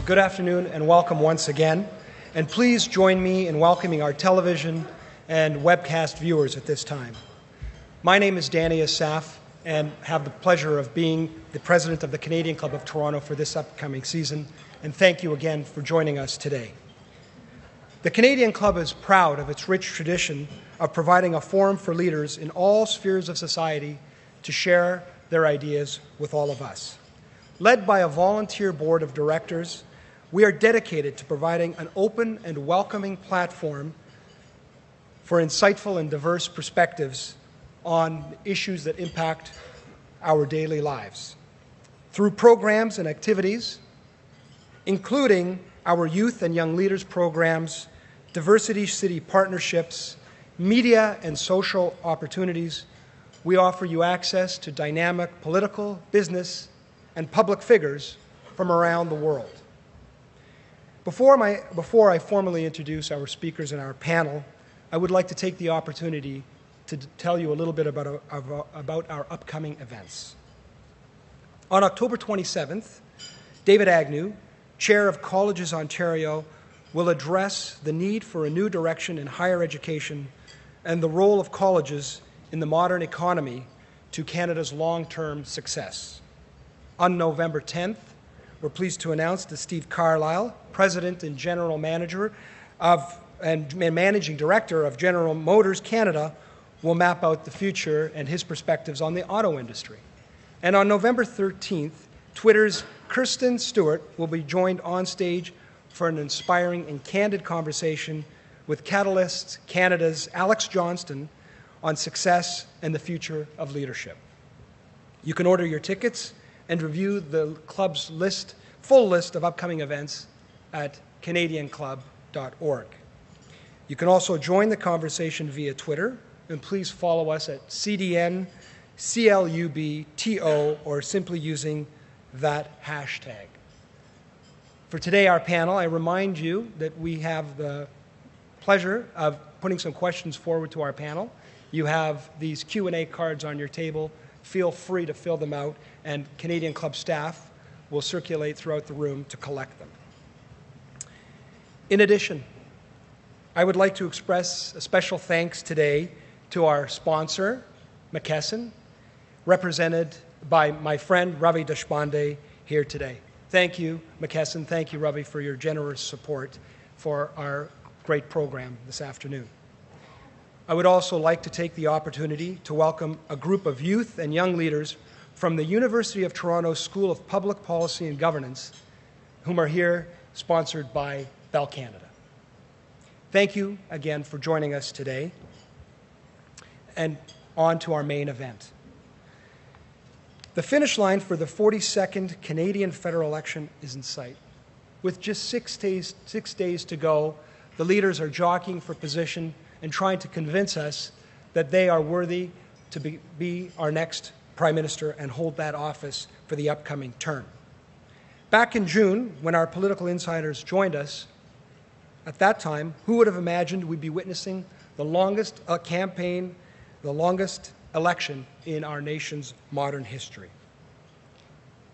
Good afternoon and welcome once again. And please join me in welcoming our television and webcast viewers at this time. My name is Danny Asaf and have the pleasure of being the president of the Canadian Club of Toronto for this upcoming season. And thank you again for joining us today. The Canadian Club is proud of its rich tradition of providing a forum for leaders in all spheres of society to share their ideas with all of us. Led by a volunteer board of directors, we are dedicated to providing an open and welcoming platform for insightful and diverse perspectives on issues that impact our daily lives. Through programs and activities, including our youth and young leaders programs, diversity city partnerships, media and social opportunities, we offer you access to dynamic political, business, and public figures from around the world. Before I formally introduce our speakers and our panel, I would like to take the opportunity to tell you a little bit about our upcoming events. On October 27th, David Agnew, Chair of Colleges Ontario, will address the need for a new direction in higher education and the role of colleges in the modern economy to Canada's long-term success. On November 10th, we're pleased to announce that Steve Carlisle, President and General Manager and Managing Director of General Motors Canada, will map out the future and his perspectives on the auto industry. And on November 13th, Twitter's Kirsten Stewart will be joined on stage for an inspiring and candid conversation with Catalyst Canada's Alex Johnston on success and the future of leadership. You can order your tickets and review the club's full list of upcoming events at canadianclub.org. You can also join the conversation via Twitter, and please follow us at CDN, CLUBTO, or simply using that hashtag. For today, our panel, I remind you that we have the pleasure of putting some questions forward to our panel. You have these Q&A cards on your table. Feel free to fill them out, and Canadian Club staff will circulate throughout the room to collect them. In addition, I would like to express a special thanks today to our sponsor, McKesson, represented by my friend Ravi Deshpande here today. Thank you, McKesson. Thank you, Ravi, for your generous support for our great program this afternoon. I would also like to take the opportunity to welcome a group of youth and young leaders from the University of Toronto School of Public Policy and Governance, whom are here sponsored by Bell Canada. Thank you again for joining us today. And on to our main event. The finish line for the 42nd Canadian federal election is in sight. With just 6 days to go, the leaders are jockeying for position and trying to convince us that they are worthy to be our next Prime Minister and hold that office for the upcoming term. Back in June, when our political insiders joined us, at that time, who would have imagined we'd be witnessing the longest campaign, the longest election in our nation's modern history?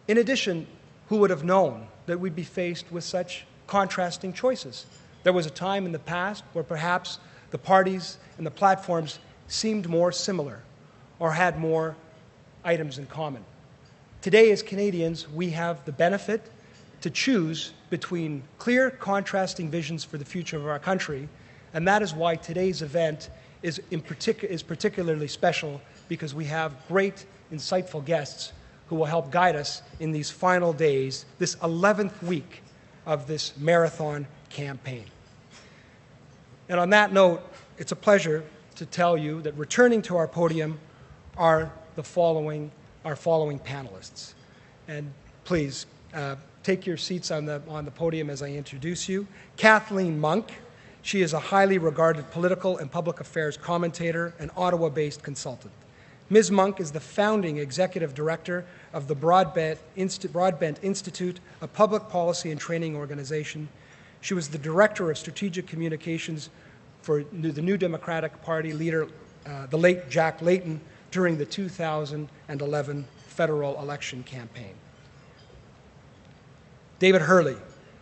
In addition, who would have known that we'd be faced with such contrasting choices? There was a time in the past where perhaps the parties and the platforms seemed more similar or had more items in common. Today, as Canadians, we have the benefit to choose between clear, contrasting visions for the future of our country, and that is why today's event is particularly special, because we have great, insightful guests who will help guide us in these final days, this 11th week of this marathon campaign. And on that note, it's a pleasure to tell you that returning to our podium are our following panelists. And please take your seats on the podium as I introduce you. Kathleen Monk. She is a highly regarded political and public affairs commentator and Ottawa-based consultant. Ms. Monk is the founding executive director of the Broadbent Institute, a public policy and training organization. She was the director of strategic communications for the New Democratic Party leader, the late Jack Layton, during the 2011 federal election campaign. David Herle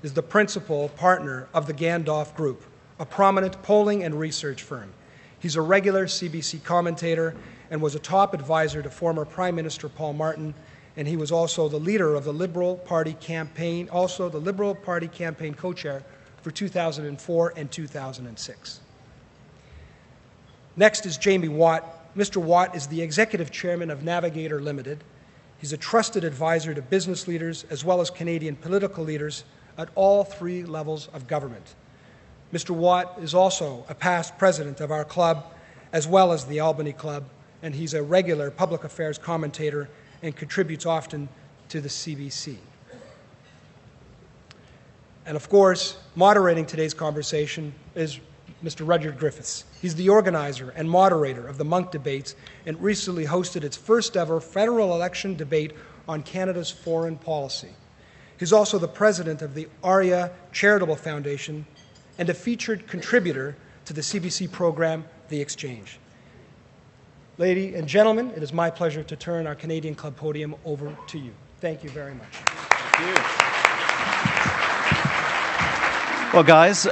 is the principal partner of the Gandalf Group, a prominent polling and research firm. He's a regular CBC commentator and was a top advisor to former Prime Minister Paul Martin, and he was also the leader of the Liberal Party campaign, also the Liberal Party campaign co-chair for 2004 and 2006. Next is Jaime Watt. Mr. Watt is the executive chairman of Navigator Limited. He's a trusted advisor to business leaders as well as Canadian political leaders at all three levels of government. Mr. Watt is also a past president of our club as well as the Albany Club, and he's a regular public affairs commentator and contributes often to the CBC. And of course, moderating today's conversation is Mr. Rudyard Griffiths. He's the organizer and moderator of the Monk debates and recently hosted its first ever federal election debate on Canada's foreign policy. He's also the president of the ARIA Charitable Foundation and a featured contributor to the CBC program, The Exchange. Ladies and gentlemen, it is my pleasure to turn our Canadian Club podium over to you. Thank you very much. Thank you. Well, guys,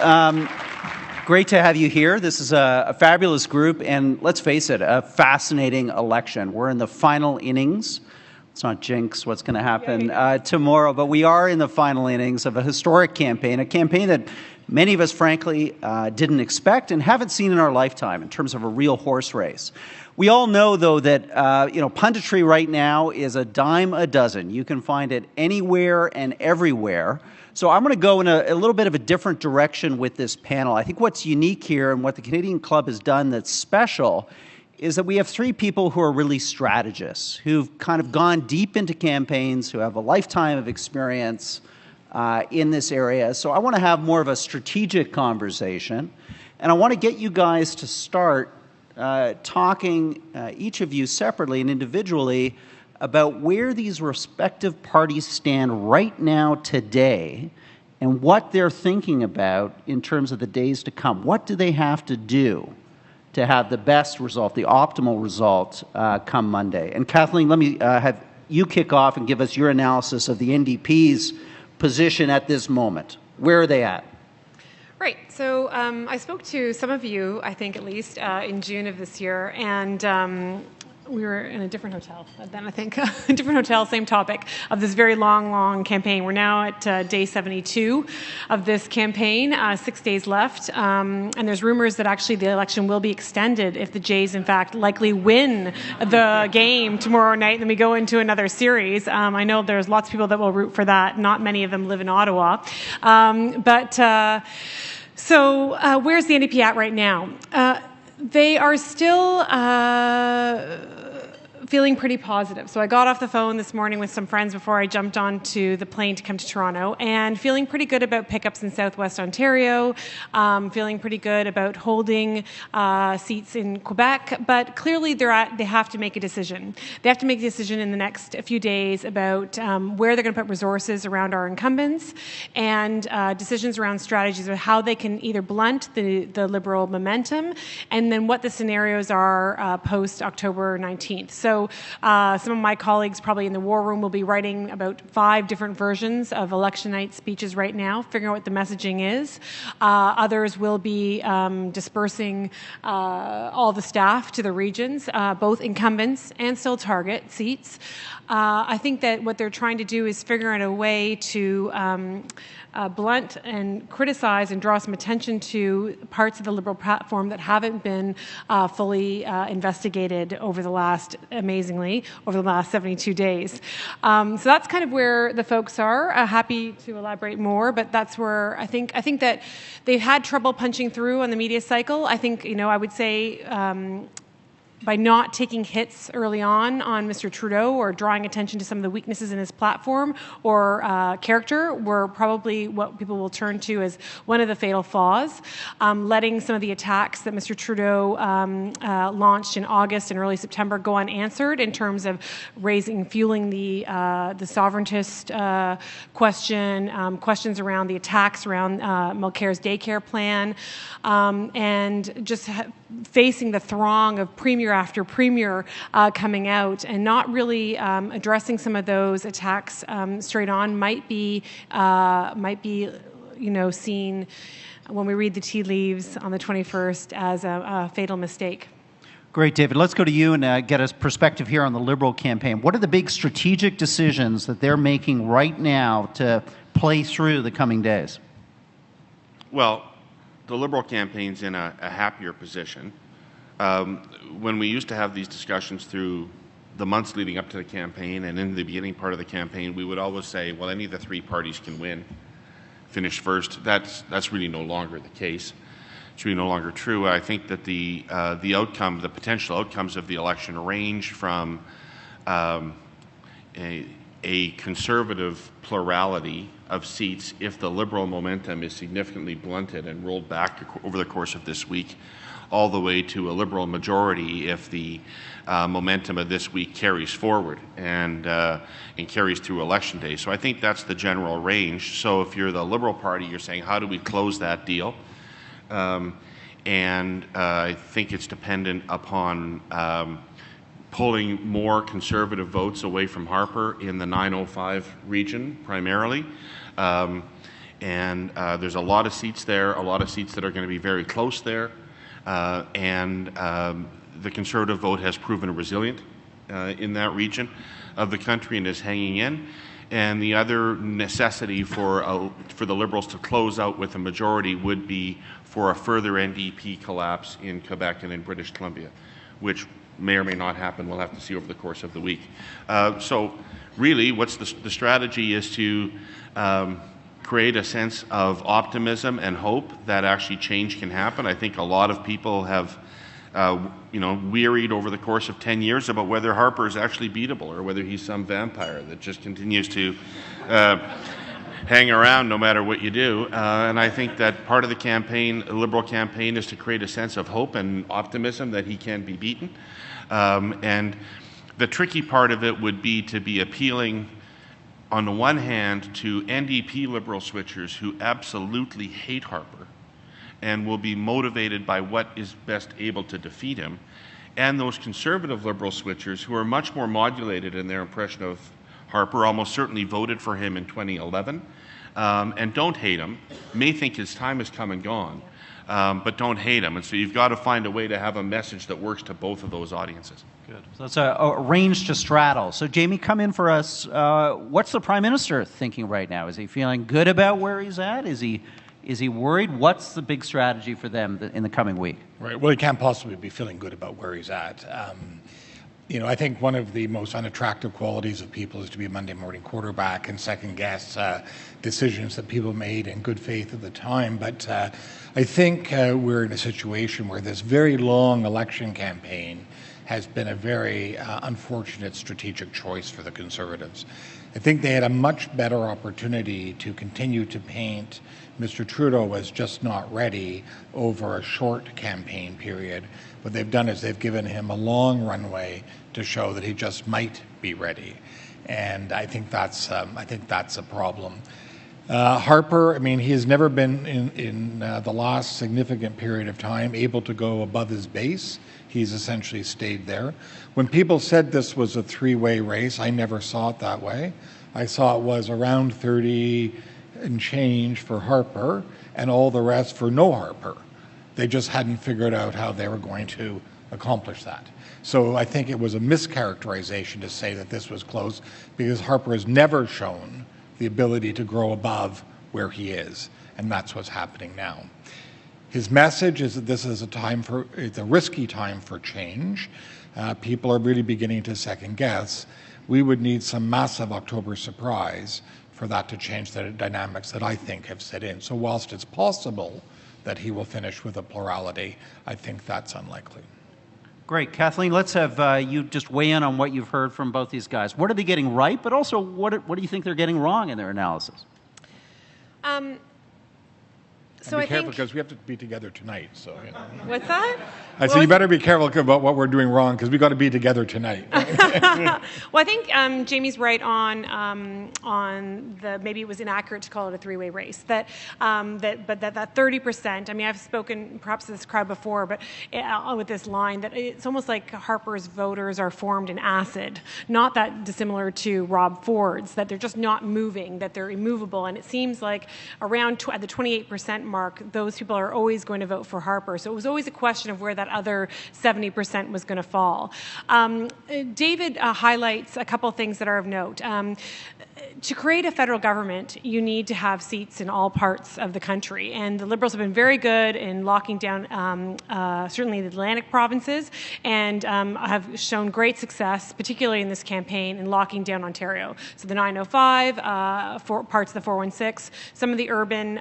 great to have you here. This is a fabulous group, and let's face it, a fascinating election. We're in the final innings. Let's not jinx what's going to happen tomorrow, but we are in the final innings of a historic campaign, a campaign that many of us, frankly, didn't expect and haven't seen in our lifetime in terms of a real horse race. We all know, though, that punditry right now is a dime a dozen. You can find it anywhere and everywhere. So I'm going to go in a little bit of a different direction with this panel. I think what's unique here and what the Canadian Club has done that's special is that we have three people who are really strategists, who've kind of gone deep into campaigns, who have a lifetime of experience in this area. So I want to have more of a strategic conversation, and I want to get you guys to start talking, each of you separately and individually, about where these respective parties stand right now today and what they're thinking about in terms of the days to come. What do they have to do to have the best result, the optimal result, come Monday? And Kathleen, let me have you kick off and give us your analysis of the NDP's position at this moment. Where are they at? Right. So I spoke to some of you, I think at least, in June of this year, and we were in a different hotel then, I think, a different hotel, same topic of this very long campaign. We're now at day 72 of this campaign, 6 days left, and there's rumors that actually the election will be extended if the Jays, in fact, likely win the game tomorrow night, and then we go into another series. I know there's lots of people that will root for that. Not many of them live in Ottawa. So where's the NDP at right now? They are still feeling pretty positive. So I got off the phone this morning with some friends before I jumped onto the plane to come to Toronto, and feeling pretty good about pickups in Southwest Ontario, feeling pretty good about holding seats in Quebec, but clearly they have to make a decision. They have to make a decision in the next few days about where they're going to put resources around our incumbents, and decisions around strategies of how they can either blunt the Liberal momentum, and then what the scenarios are post-October 19th. So some of my colleagues probably in the war room will be writing about 5 different versions of election night speeches right now, figuring out what the messaging is. Others will be dispersing all the staff to the regions, both incumbents and still target seats. I think that what they're trying to do is figure out a way to blunt and criticize and draw some attention to parts of the Liberal platform that haven't been fully investigated amazingly, over the last 72 days. So that's kind of where the folks are. Happy to elaborate more, but that's where I think that they've had trouble punching through on the media cycle. I think, I would say by not taking hits early on Mr. Trudeau or drawing attention to some of the weaknesses in his platform or character were probably what people will turn to as one of the fatal flaws. Letting some of the attacks that Mr. Trudeau launched in August and early September go unanswered in terms of fueling the sovereigntist question, questions around the attacks around Mulcair's daycare plan, and just facing the throng of premier after premier coming out, and not really addressing some of those attacks straight on might be seen when we read the tea leaves on the 21st as a fatal mistake. Great, David. Let's go to you and get a perspective here on the Liberal campaign. What are the big strategic decisions that they're making right now to play through the coming days? Well, the Liberal campaign's in a happier position. When we used to have these discussions through the months leading up to the campaign and in the beginning part of the campaign, we would always say, well, any of the three parties can win, finish first. That's really no longer the case. It's really no longer true. I think that the potential outcomes of the election range from a conservative plurality of seats if the Liberal momentum is significantly blunted and rolled back over the course of this week, all the way to a Liberal majority if the momentum of this week carries forward and carries through Election Day. So I think that's the general range. So if you're the Liberal Party, you're saying, how do we close that deal? I think it's dependent upon pulling more conservative votes away from Harper in the 905 region primarily. There's a lot of seats there, a lot of seats that are going to be very close there. The conservative vote has proven resilient in that region of the country and is hanging in. And the other necessity for the Liberals to close out with a majority would be for a further NDP collapse in Quebec and in British Columbia, which may or may not happen. We'll have to see over the course of the week. So really, what's the strategy is to create a sense of optimism and hope that actually change can happen. I think a lot of people have wearied over the course of 10 years about whether Harper is actually beatable or whether he's some vampire that just continues to hang around no matter what you do. And I think that part of the campaign, the Liberal campaign, is to create a sense of hope and optimism that he can be beaten. And the tricky part of it would be to be appealing, on the one hand, to NDP Liberal switchers who absolutely hate Harper and will be motivated by what is best able to defeat him, and those conservative Liberal switchers who are much more modulated in their impression of Harper, almost certainly voted for him in 2011, and don't hate him, may think his time has come and gone, but don't hate him. And so you've got to find a way to have a message that works to both of those audiences. Good. So that's a range to straddle. So Jamie, come in for us. What's the Prime Minister thinking right now? Is he feeling good about where he's at? Is he worried? What's the big strategy for them in the coming week? Right. Well, he can't possibly be feeling good about where he's at. I think one of the most unattractive qualities of people is to be a Monday morning quarterback and second guess decisions that people made in good faith at the time. But I think we're in a situation where this very long election campaign has been a very unfortunate strategic choice for the Conservatives. I think they had a much better opportunity to continue to paint Mr. Trudeau as just not ready over a short campaign period. What they've done is they've given him a long runway to show that he just might be ready. And I think that's a problem. Harper, he has never been in the last significant period of time able to go above his base. He's essentially stayed there. When people said this was a three-way race, I never saw it that way. I saw it was around 30 and change for Harper and all the rest for no Harper. They just hadn't figured out how they were going to accomplish that. So I think it was a mischaracterization to say that this was close, because Harper has never shown the ability to grow above where he is, and that's what's happening now. His message is that this is it's a risky time for change. People are really beginning to second guess. We would need some massive October surprise for that to change the dynamics that I think have set in. So whilst it's possible that he will finish with a plurality, I think that's unlikely. Great. Kathleen, let's have you just weigh in on what you've heard from both these guys. What are they getting right, but also what do you think they're getting wrong in their analysis? So be I careful think, because we have to be together tonight. So, you know. what's that? I said you better be careful about what we're doing wrong because we got to be together tonight. Well, I think Jamie's right on the, maybe it was inaccurate to call it a three-way race. That 30%. I mean, I've spoken perhaps to this crowd before, but with this line that it's almost like Harper's voters are formed in acid. Not that dissimilar to Rob Ford's, that they're just not moving, that they're immovable, and it seems like around at the 28% mark, those people are always going to vote for Harper. So it was always a question of where that other 70% was going to fall. David highlights a couple of things that are of note. To create a federal government, you need to have seats in all parts of the country, and the Liberals have been very good in locking down certainly the Atlantic provinces, and have shown great success, particularly in this campaign, in locking down Ontario. So the 905, parts of the 416, some of the urban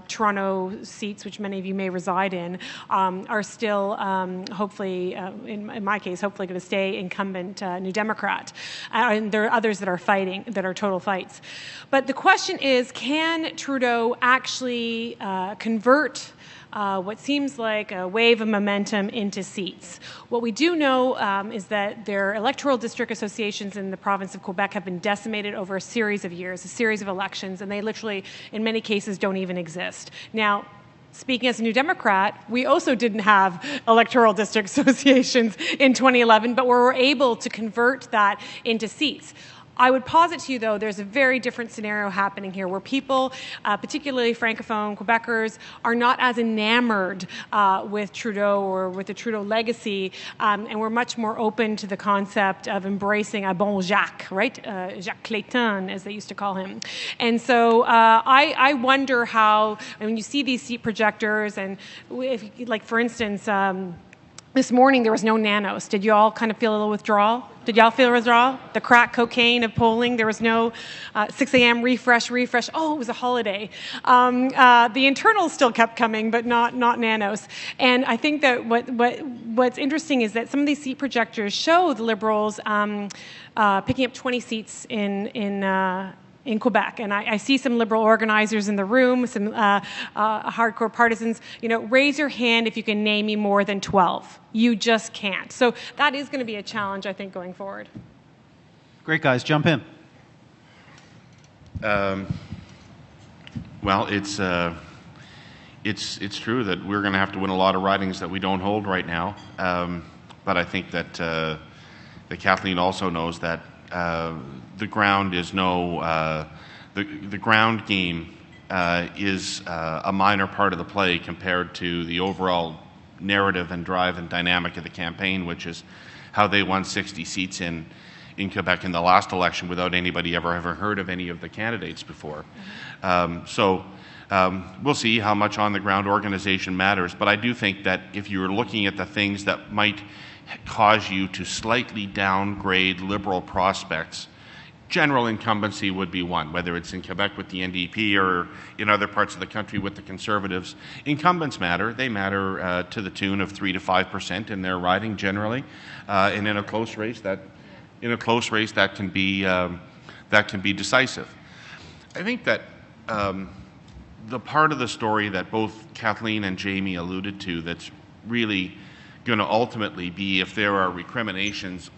Toronto seats, which many of you may reside in, are still hopefully, in my case, hopefully going to stay incumbent New Democrat. And there are others that are fighting, that are total fights. But the question is, can Trudeau actually convert what seems like a wave of momentum into seats? What we do know is that their electoral district associations in the province of Quebec have been decimated over a series of years, a series of elections, and they literally, in many cases, don't even exist. Now, speaking as a New Democrat, we also didn't have electoral district associations in 2011, but we were able to convert that into seats. I would posit to you, though, there's a very different scenario happening here where people, particularly Francophone Quebecers, are not as enamored with Trudeau or with the Trudeau legacy, and we're much more open to the concept of embracing a bon Jacques, right? Jacques Clayton, as they used to call him. And so I wonder how, when you see these seat projectors, and if, like, for instance, this morning there was no nanos. Did you all kind of feel a little withdrawal? Did y'all feel withdrawal? The crack cocaine of polling. There was no 6 a.m. refresh. Oh, it was a holiday. The internals still kept coming, but not nanos. And I think that what's interesting is that some of these seat projectors show the Liberals picking up 20 seats in Quebec. And I see some Liberal organizers in the room, some hardcore partisans. You know, raise your hand if you can name me more than 12. You just can't. So that is going to be a challenge, I think, going forward. Great, guys. Jump in. Well, it's true that we're going to have to win a lot of ridings that we don't hold right now. But I think that Kathleen also knows that the ground is the ground game is a minor part of the play compared to the overall narrative and drive and dynamic of the campaign, which is how they won 60 seats in Quebec in the last election without anybody ever heard of any of the candidates before. So we'll see how much on-the-ground organization matters. But I do think that if you're looking at the things that might cause you to slightly downgrade Liberal prospects, general incumbency would be one, whether it's in Quebec with the NDP or in other parts of the country with the Conservatives. Incumbents matter. They matter to the tune of 3 to 5% in their riding generally, and in a close race that can be decisive. I think that the part of the story that both Kathleen and Jamie alluded to that's really going to ultimately be, if there are recriminations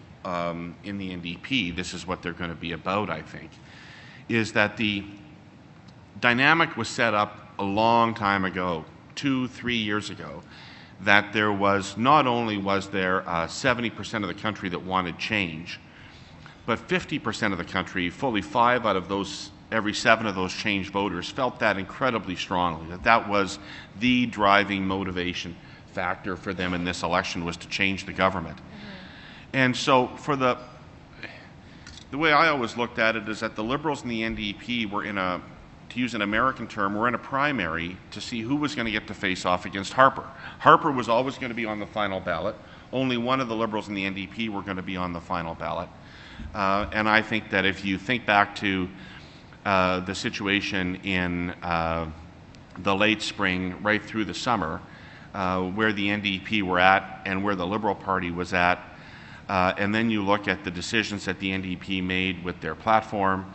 in the NDP, this is what they're going to be about, I think, is that the dynamic was set up a long time ago, 2-3 years ago, that there was, not only was there 70% of the country that wanted change, but 50% of the country, fully 5 out of those, every 7 of those change voters felt that incredibly strongly, that was the driving motivation factor for them in this election, was to change the government. And so for the way I always looked at it is that the Liberals and the NDP were in a, to use an American term, were in a primary to see who was going to get to face off against Harper. Harper was always going to be on the final ballot. Only one of the Liberals and the NDP were going to be on the final ballot. And I think that if you think back to the situation in the late spring right through the summer, where the NDP were at and where the Liberal Party was at, and then you look at the decisions that the NDP made with their platform,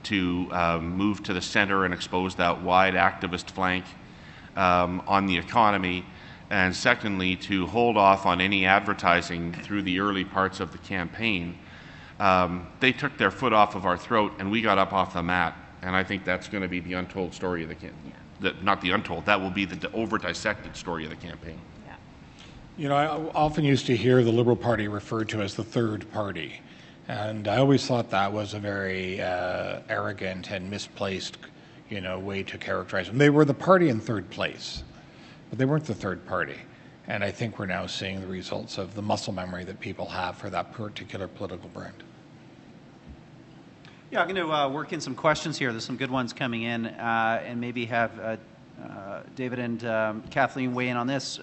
to move to the center and expose that wide activist flank on the economy, and secondly, to hold off on any advertising through the early parts of the campaign. They took their foot off of our throat, and we got up off the mat. And I think that's going to be the untold story of the campaign. Not the untold, that will be the over-dissected story of the campaign. Yeah. You know, I often used to hear the Liberal Party referred to as the third party. And I always thought that was a very arrogant and misplaced, way to characterize them. They were the party in third place, but they weren't the third party. And I think we're now seeing the results of the muscle memory that people have for that particular political brand. Yeah, I'm going to work in some questions here. There's some good ones coming in, and maybe have David and Kathleen weigh in on this.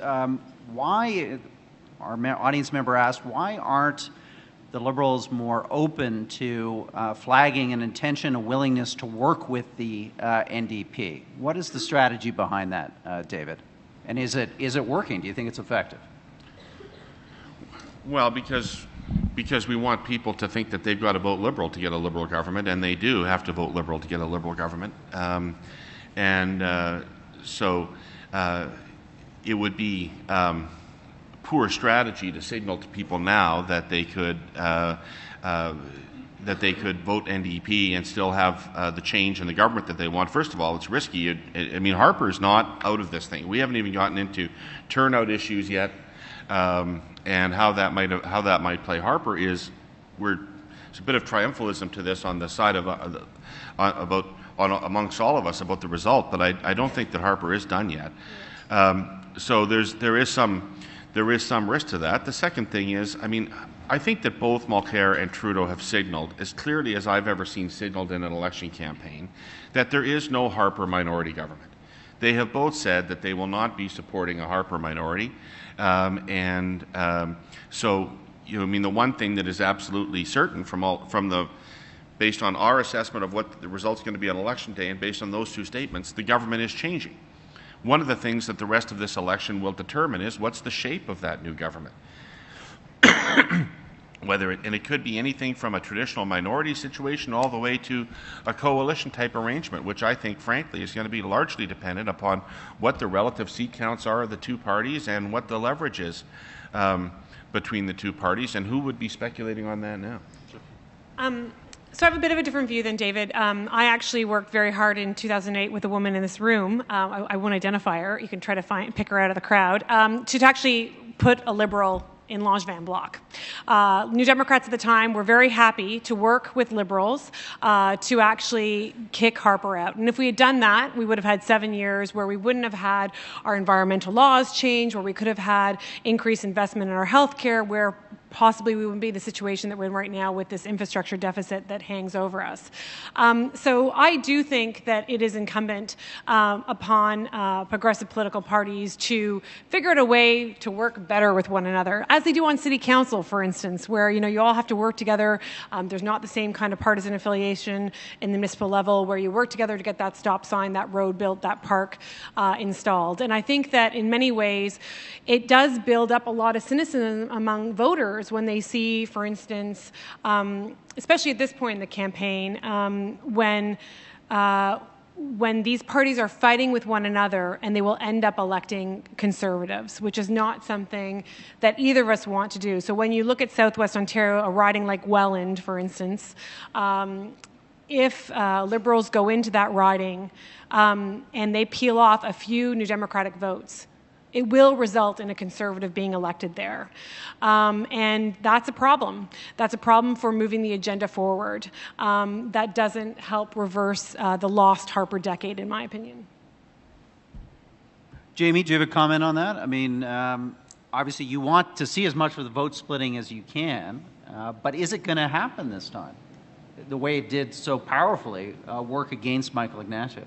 Why, our audience member asked, why aren't the Liberals more open to flagging an intention, a willingness to work with the NDP? What is the strategy behind that, David? And is it working? Do you think it's effective? Well, because we want people to think that they've got to vote Liberal to get a Liberal government, and they do have to vote Liberal to get a Liberal government. So it would be poor strategy to signal to people now that they could vote NDP and still have the change in the government that they want. First of all, it's risky. I mean, Harper's not out of this thing. We haven't even gotten into turnout issues yet. And how that might play. Harper there's a bit of triumphalism to this on the side of amongst all of us about the result, but I don't think that Harper is done yet. So there is some risk to that. The second thing is, I think that both Mulcair and Trudeau have signaled, as clearly as I've ever seen signaled in an election campaign, that there is no Harper minority government. They have both said that they will not be supporting a Harper minority. So, the one thing that is absolutely certain based on our assessment of what the result's going to be on election day, and based on those two statements, the government is changing. One of the things that the rest of this election will determine is what's the shape of that new government. And it could be anything from a traditional minority situation all the way to a coalition type arrangement, which I think, frankly, is going to be largely dependent upon what the relative seat counts are of the two parties and what the leverage is between the two parties, and who would be speculating on that now? So I have a bit of a different view than David. I actually worked very hard in 2008 with a woman in this room. I won't identify her. You can try to pick her out of the crowd. To actually put a Liberal in Langevin bloc. New Democrats at the time were very happy to work with Liberals to actually kick Harper out. And if we had done that, we would have had 7 years where we wouldn't have had our environmental laws change, where we could have had increased investment in our health care, where possibly we wouldn't be in the situation that we're in right now with this infrastructure deficit that hangs over us. So I do think that it is incumbent upon progressive political parties to figure out a way to work better with one another, as they do on city council, for instance, where you all have to work together. There's not the same kind of partisan affiliation in the municipal level where you work together to get that stop sign, that road built, that park installed. And I think that in many ways it does build up a lot of cynicism among voters when they see, for instance, especially at this point in the campaign, when these parties are fighting with one another and they will end up electing Conservatives, which is not something that either of us want to do. So when you look at Southwest Ontario, a riding like Welland, for instance, if Liberals go into that riding and they peel off a few New Democratic votes, it will result in a Conservative being elected there. And that's a problem. That's a problem for moving the agenda forward. That doesn't help reverse the lost Harper decade, in my opinion. Jamie, do you have a comment on that? Obviously you want to see as much of the vote splitting as you can, but is it going to happen this time? The way it did so powerfully work against Michael Ignatieff?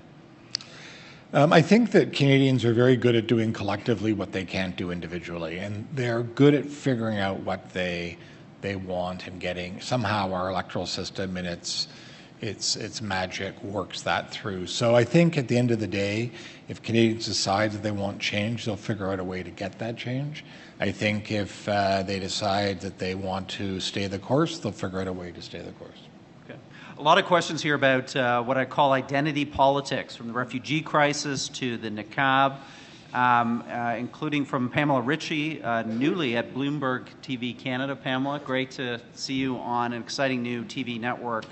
I think that Canadians are very good at doing collectively what they can't do individually, and they're good at figuring out what they want and getting. Somehow our electoral system and its magic works that through. So I think at the end of the day, if Canadians decide that they want change, they'll figure out a way to get that change. I think if they decide that they want to stay the course, they'll figure out a way to stay the course. Okay. A lot of questions here about what I call identity politics, from the refugee crisis to the niqab, including from Pamela Ritchie, newly at Bloomberg TV Canada. Pamela, great to see you on an exciting new TV network,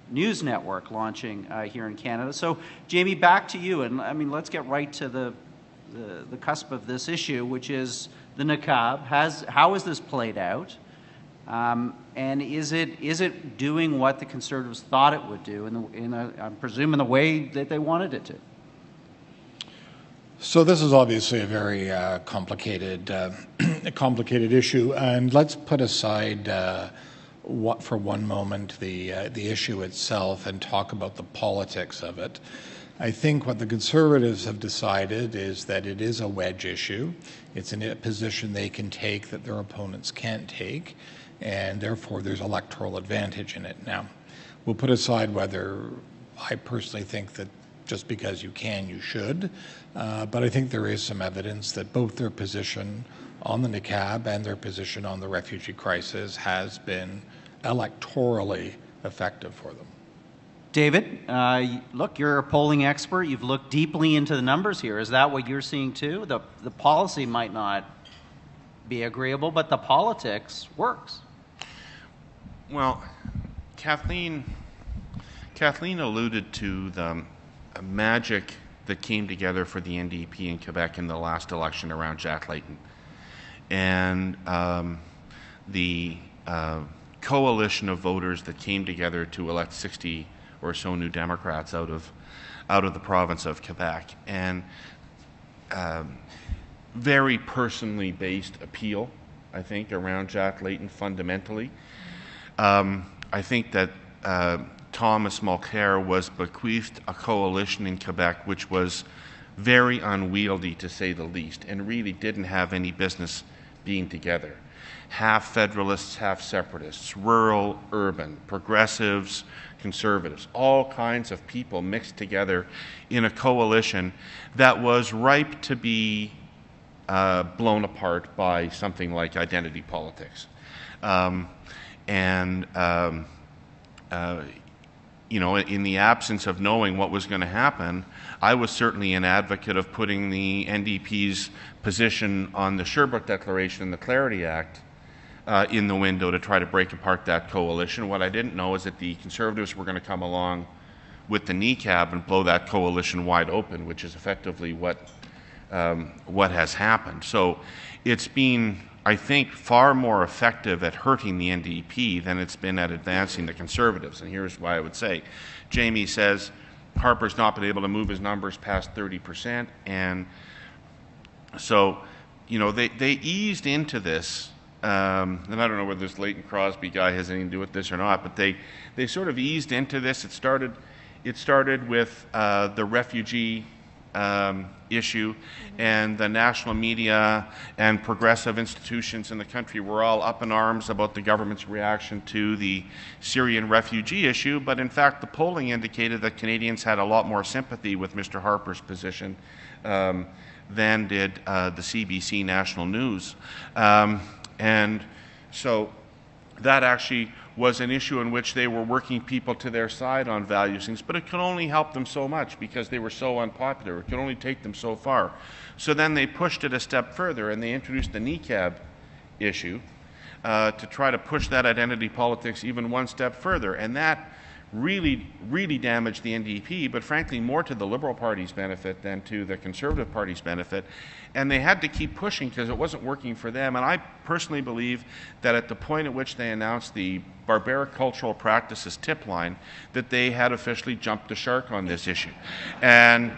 news network launching here in Canada. So, Jaime, back to you, and I mean, let's get right to the cusp of this issue, which is the niqab. How has this played out? And is it doing what the Conservatives thought it would do, I presume, in the way that they wanted it to? So this is obviously a very complicated issue, and let's put aside for one moment the issue itself and talk about the politics of it. I think what the Conservatives have decided is that it is a wedge issue. It's a position they can take that their opponents can't take, and therefore there's electoral advantage in it. Now, we'll put aside whether I personally think that just because you can, you should, but I think there is some evidence that both their position on the niqab and their position on the refugee crisis has been electorally effective for them. David, look, you're a polling expert. You've looked deeply into the numbers here. Is that what you're seeing too? The policy might not be agreeable, but the politics works. Well, Kathleen alluded to the magic that came together for the NDP in Quebec in the last election around Jack Layton. And the coalition of voters that came together to elect 60 or so new Democrats out of the province of Quebec. And very personally based appeal, I think, around Jack Layton fundamentally. I think that Thomas Mulcair was bequeathed a coalition in Quebec which was very unwieldy, to say the least, and really didn't have any business being together. Half Federalists, half Separatists, rural, urban, progressives, Conservatives, all kinds of people mixed together in a coalition that was ripe to be blown apart by something like identity politics. You know, in the absence of knowing what was going to happen, I was certainly an advocate of putting the NDP's position on the Sherbrooke Declaration and the Clarity Act in the window to try to break apart that coalition. What I didn't know is that the Conservatives were going to come along with the niqab and blow that coalition wide open, which is effectively what has happened. So it's been, I think, far more effective at hurting the NDP than it's been at advancing the Conservatives. And here's why I would say. Jaime says Harper's not been able to move his numbers past 30%. And so, you know, they eased into this. And I don't know whether this Leighton Crosby guy has anything to do with this or not, but they sort of eased into this. It started with the refugee issue, and the national media and progressive institutions in the country were all up in arms about the government's reaction to the Syrian refugee issue, but in fact the polling indicated that Canadians had a lot more sympathy with Mr. Harper's position than did the CBC National News. And so that actually was an issue in which they were working people to their side on values things, but it could only help them so much because they were so unpopular. It could only take them so far. So then they pushed it a step further and they introduced the niqab issue to try to push that identity politics even one step further. And that really, really damaged the NDP, but frankly more to the Liberal Party's benefit than to the Conservative Party's benefit. And they had to keep pushing because it wasn't working for them. And I personally believe that at the point at which they announced the barbaric cultural practices tip line, that they had officially jumped the shark on this issue. And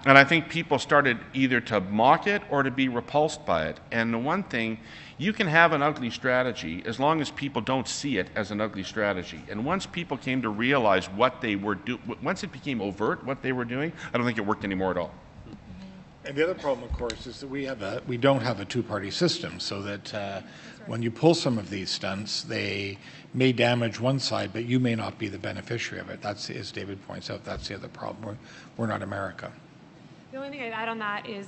I think people started either to mock it or to be repulsed by it. And the one thing, you can have an ugly strategy as long as people don't see it as an ugly strategy. And once people came to realize what they were doing, once it became overt what they were doing, I don't think it worked anymore at all. And the other problem, of course, is that we don't have a two-party system, so that when you pull some of these stunts, they may damage one side, but you may not be the beneficiary of it. That's, as David points out, that's the other problem. We're not America. The only thing I'd add on that is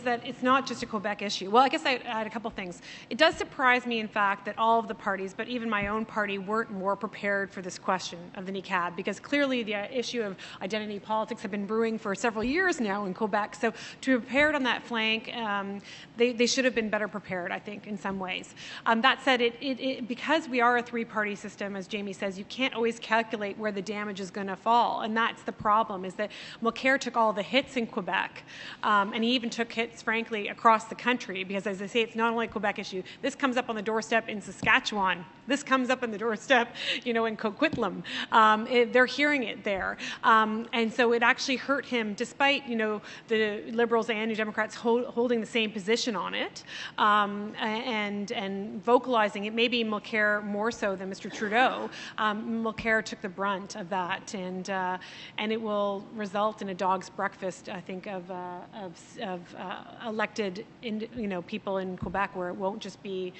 that it's not just a Quebec issue. Well, I guess I'd add a couple things. It does surprise me, in fact, that all of the parties, but even my own party, weren't more prepared for this question of the NICAD, because clearly the issue of identity politics have been brewing for several years now in Quebec. So to be prepared on that flank, they should have been better prepared, I think, in some ways. That said, because we are a three-party system, as Jamie says, you can't always calculate where the damage is going to fall, and that's the problem, is that Mulcair took all the hits in Quebec. And he even took hits, frankly, across the country, because, as I say, it's not only a Quebec issue. This comes up on the doorstep in Saskatchewan. This comes up on the doorstep, in Coquitlam. They're hearing it there. And so it actually hurt him, despite, the Liberals and New Democrats holding the same position on it and vocalizing it, maybe Mulcair more so than Mr. Trudeau. Mulcair took the brunt of that, and it will result in a dog's breakfast, I think, of elected people in Quebec, where it won't just be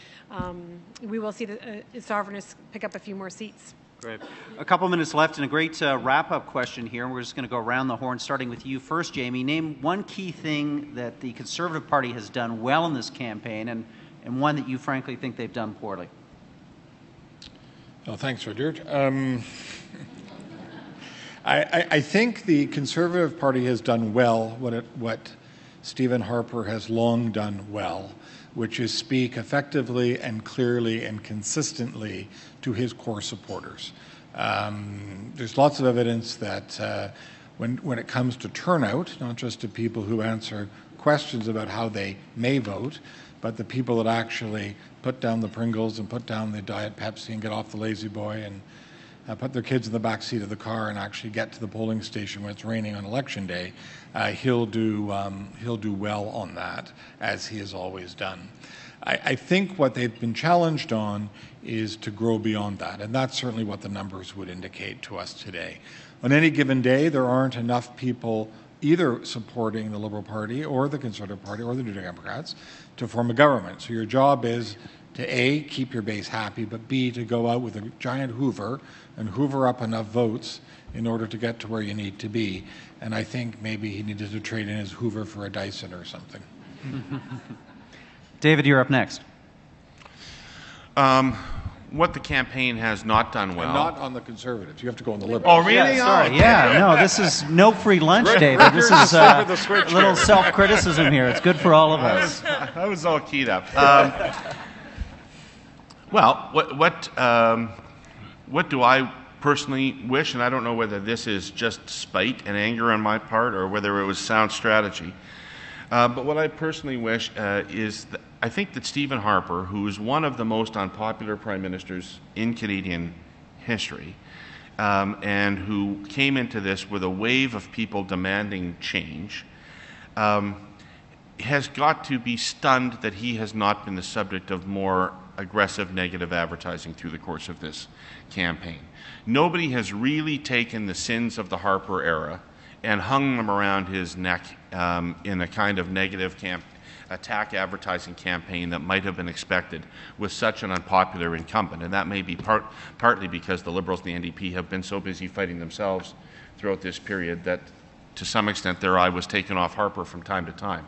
we will see the sovereignists pick up a few more seats. Great. A couple minutes left, and a great wrap-up question here. We're just going to go around the horn, starting with you first, Jamie. Name one key thing that the Conservative Party has done well in this campaign, and one that you frankly think they've done poorly. Well, thanks, Rudyard. I think the Conservative Party has done well what Stephen Harper has long done well, which is speak effectively and clearly and consistently to his core supporters. There's lots of evidence that when it comes to turnout, not just to people who answer questions about how they may vote, but the people that actually put down the Pringles and put down the Diet Pepsi and get off the Lazy Boy and put their kids in the back seat of the car and actually get to the polling station when it's raining on election day, he'll do well on that, as he has always done. I think what they've been challenged on is to grow beyond that, and that's certainly what the numbers would indicate to us today. On any given day, there aren't enough people either supporting the Liberal Party or the Conservative Party or the New Democrats to form a government. So your job is to A, keep your base happy, but B, to go out with a giant hoover and hoover up enough votes in order to get to where you need to be. And I think maybe he needed to trade in his hoover for a Dyson or something. David, you're up next. What the campaign has not done well. And not on the Conservatives. You have to go on the Liberals. Oh, really? Yeah, sorry. Yeah, no, this is no free lunch, David. This is a little self-criticism here. It's good for all of us. I was all keyed up. Well, what do I personally wish, and I don't know whether this is just spite and anger on my part or whether it was sound strategy, but what I personally wish is that I think that Stephen Harper, who is one of the most unpopular prime ministers in Canadian history, and who came into this with a wave of people demanding change, has got to be stunned that he has not been the subject of more aggressive negative advertising through the course of this campaign. Nobody has really taken the sins of the Harper era and hung them around his neck in a kind of negative attack advertising campaign that might have been expected with such an unpopular incumbent. And that may be partly because the Liberals and the NDP have been so busy fighting themselves throughout this period that to some extent their eye was taken off Harper from time to time.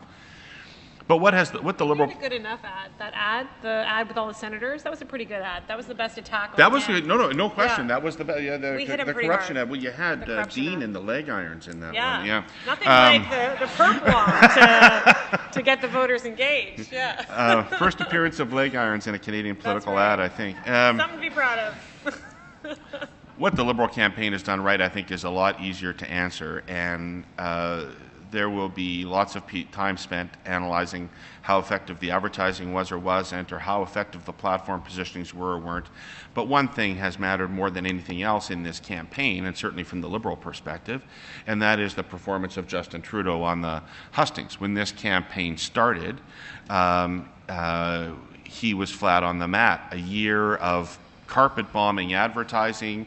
But what the Liberal... Good enough ad. That ad, the ad with all the senators, that was a pretty good ad. That was the best attack. That was good. No question. Yeah. That was the corruption hard. ad. Well, you had Dean and the leg irons in that one. Yeah. Nothing like the purple one to get the voters engaged. Yeah. First appearance of leg irons in a Canadian political ad, I think. Something to be proud of. What the Liberal campaign has done right, I think, is a lot easier to answer, and there will be lots of time spent analyzing how effective the advertising was or wasn't, or how effective the platform positionings were or weren't. But one thing has mattered more than anything else in this campaign, and certainly from the Liberal perspective, and that is the performance of Justin Trudeau on the hustings. When this campaign started, he was flat on the mat. A year of carpet bombing advertising,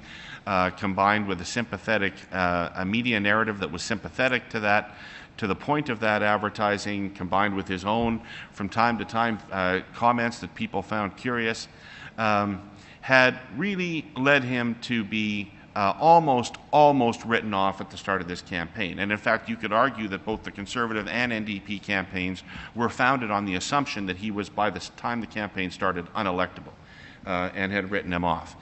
combined with a sympathetic, a media narrative that was sympathetic to that, to the point of that advertising, combined with his own, from time to time, comments that people found curious, had really led him to be almost written off at the start of this campaign. And in fact, you could argue that both the Conservative and NDP campaigns were founded on the assumption that he was, by the time the campaign started, unelectable, and had written him off.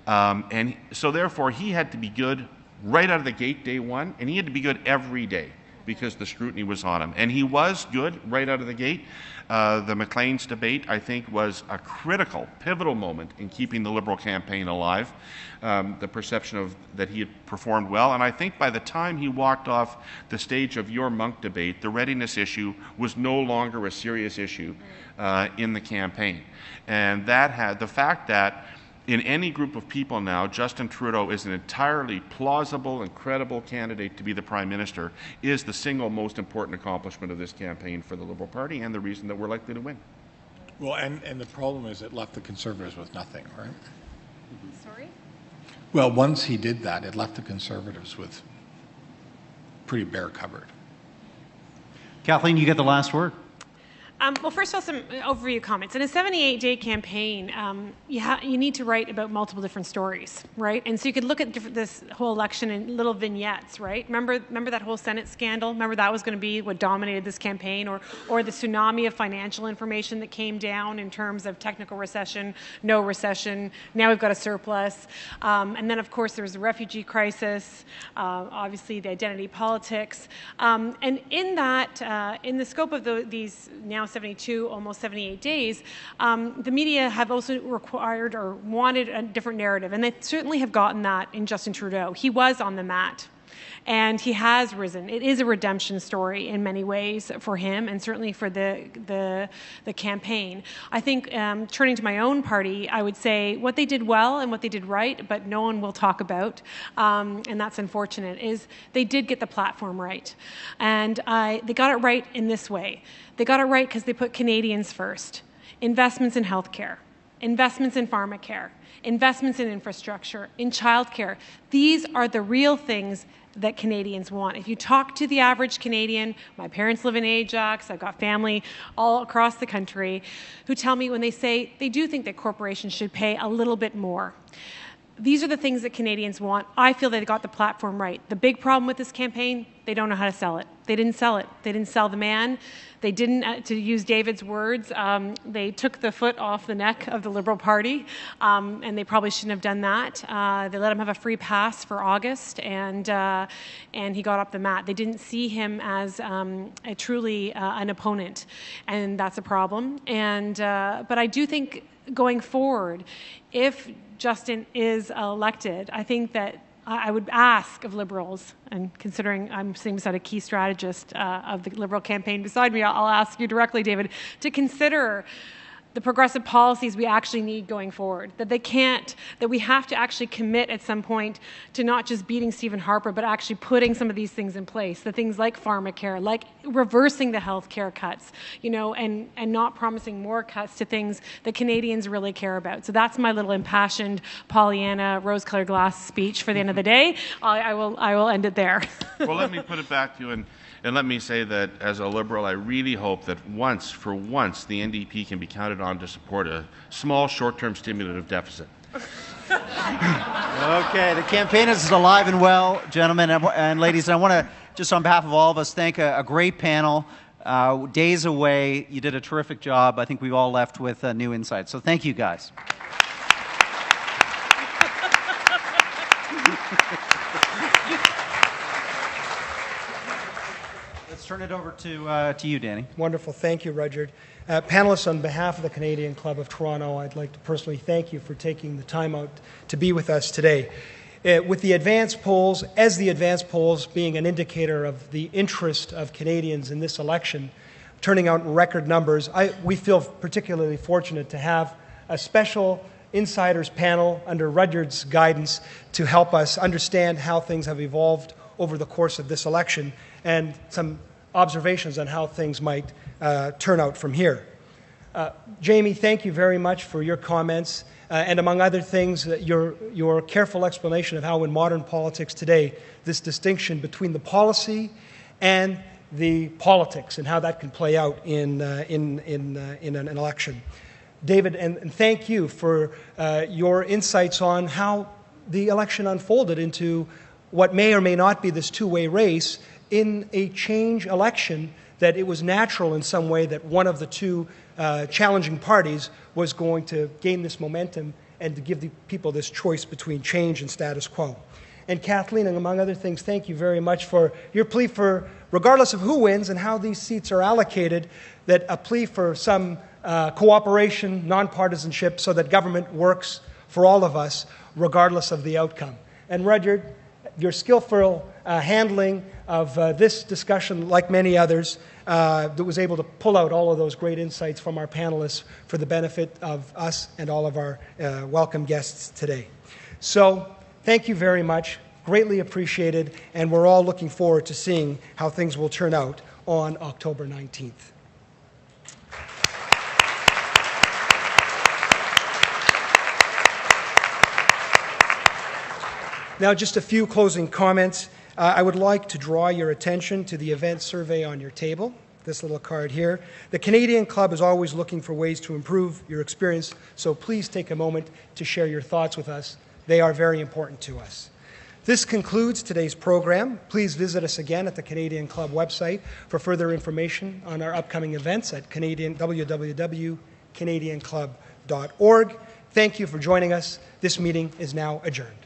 And so therefore, he had to be good right out of the gate, day one, and he had to be good every day because the scrutiny was on him. And he was good right out of the gate. The Maclean's debate, I think, was a critical, pivotal moment in keeping the Liberal campaign alive. The perception of that he had performed well. And I think by the time he walked off the stage of your Monk debate, the readiness issue was no longer a serious issue in the campaign. And that had the fact that in any group of people now, Justin Trudeau is an entirely plausible and credible candidate to be the Prime Minister is the single most important accomplishment of this campaign for the Liberal Party and the reason that we're likely to win. Well, and the problem is it left the Conservatives with nothing, right? Sorry? Well, once he did that, it left the Conservatives with pretty bare cupboard. Kathleen, you get the last word. Well, first of all, some overview comments. In a 78-day campaign, you need to write about multiple different stories, right? And so you could look at this whole election in little vignettes, right? Remember that whole Senate scandal? Remember that was going to be what dominated this campaign, or the tsunami of financial information that came down in terms of technical recession, no recession. Now we've got a surplus, and then of course there was the refugee crisis, obviously the identity politics, and in that, in the scope of these now 72, almost 78 days, the media have also required or wanted a different narrative, and they certainly have gotten that in Justin Trudeau. He was on the mat, and he has risen. It is a redemption story in many ways for him, and certainly for the campaign. I think, turning to my own party, I would say what they did well and what they did right, but no one will talk about, and that's unfortunate, is they did get the platform right. And they got it right in this way. They got it right because they put Canadians first. Investments in healthcare, investments in pharmacare, investments in infrastructure, in childcare. These are the real things that Canadians want. If you talk to the average Canadian, my parents live in Ajax, I've got family all across the country, who tell me when they say they do think that corporations should pay a little bit more. These are the things that Canadians want. I feel they got the platform right. The big problem with this campaign, they don't know how to sell it. They didn't sell it. They didn't sell the man. They didn't, to use David's words, they took the foot off the neck of the Liberal Party, and they probably shouldn't have done that. They let him have a free pass for August, and he got off the mat. They didn't see him as truly an opponent, and that's a problem. But I do think going forward, if Justin is elected, I think that I would ask of Liberals, and considering I'm sitting beside a key strategist of the Liberal campaign beside me, I'll ask you directly, David, to consider the progressive policies we actually need going forward, that we have to actually commit at some point to not just beating Stephen Harper, but actually putting some of these things in place, the things like pharmacare, like reversing the health care cuts, and not promising more cuts to things that Canadians really care about. So that's my little impassioned Pollyanna, rose-colored glass speech for the end of the day. I will end it there. Well, let me put it back to you, and let me say that as a Liberal, I really hope that for once, the NDP can be counted on to support a small, short-term stimulative deficit. Okay, the campaign is alive and well, gentlemen and ladies. And I want to, just on behalf of all of us, thank a great panel. Days away, you did a terrific job. I think we've all left with new insights. So thank you, guys. Let's turn it over to you, Danny. Wonderful. Thank you, Rudyard. Panelists, on behalf of the Canadian Club of Toronto, I'd like to personally thank you for taking the time out to be with us today. With the advance polls, as the advance polls being an indicator of the interest of Canadians in this election, turning out in record numbers, we feel particularly fortunate to have a special insiders panel under Rudyard's guidance to help us understand how things have evolved over the course of this election and some observations on how things might turn out from here. Jaime, thank you very much for your comments, and among other things, your careful explanation of how in modern politics today, this distinction between the policy and the politics and how that can play out in an election. David, and thank you for your insights on how the election unfolded into what may or may not be this two-way race in a change election, that it was natural in some way that one of the two challenging parties was going to gain this momentum and to give the people this choice between change and status quo. And Kathleen, among other things, thank you very much for your plea for, regardless of who wins and how these seats are allocated, that a plea for some cooperation, nonpartisanship, so that government works for all of us, regardless of the outcome. And Rudyard, your skillful handling of this discussion, like many others, that was able to pull out all of those great insights from our panelists for the benefit of us and all of our welcome guests today. So, thank you very much. Greatly appreciated, and we're all looking forward to seeing how things will turn out on October 19th. Now, just a few closing comments. I would like to draw your attention to the event survey on your table, this little card here. The Canadian Club is always looking for ways to improve your experience, so please take a moment to share your thoughts with us. They are very important to us. This concludes today's program. Please visit us again at the Canadian Club website for further information on our upcoming events at www.canadianclub.org. Thank you for joining us. This meeting is now adjourned.